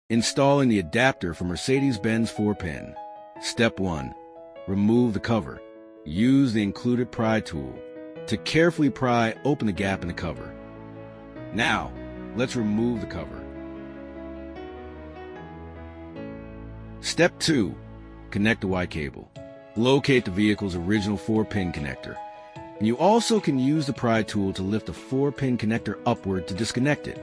Installing the adapter for Mercedes-Benz 4-pin. Step 1. Remove the cover. Use the included pry tool. To carefully pry, open the gap in the cover. Now, let's remove the cover. Step 2. Connect the Y cable. Locate the vehicle's original 4-pin connector. And you also can use the pry tool to lift the 4-pin connector upward to disconnect it.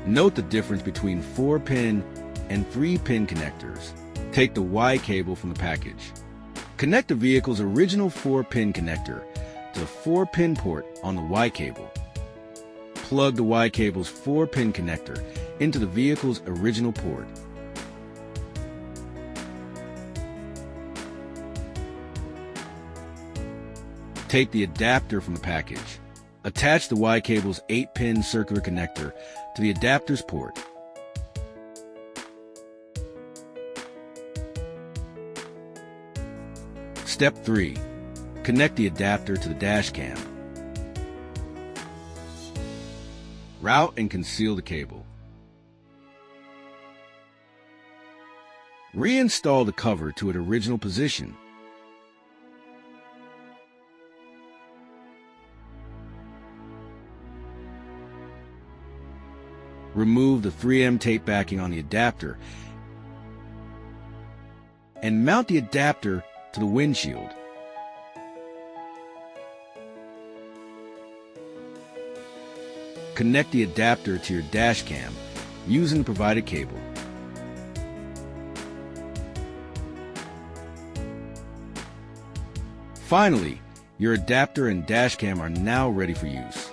Note the difference between 4-pin and 3-pin connectors. Take the Y cable from the package. Connect the vehicle's original 4-pin connector to the 4-pin port on the Y cable. Plug the Y cable's 4-pin connector into the vehicle's original port. Take the adapter from the package. Attach the Y cable's 8-pin circular connector to the adapter's port. Step 3. Connect the adapter to the dash cam. Route and conceal the cable. Reinstall the cover to its original position. Remove the 3M tape backing on the adapter and mount the adapter to the windshield. Connect the adapter to your dash cam using the provided cable. Finally, your adapter and dash cam are now ready for use.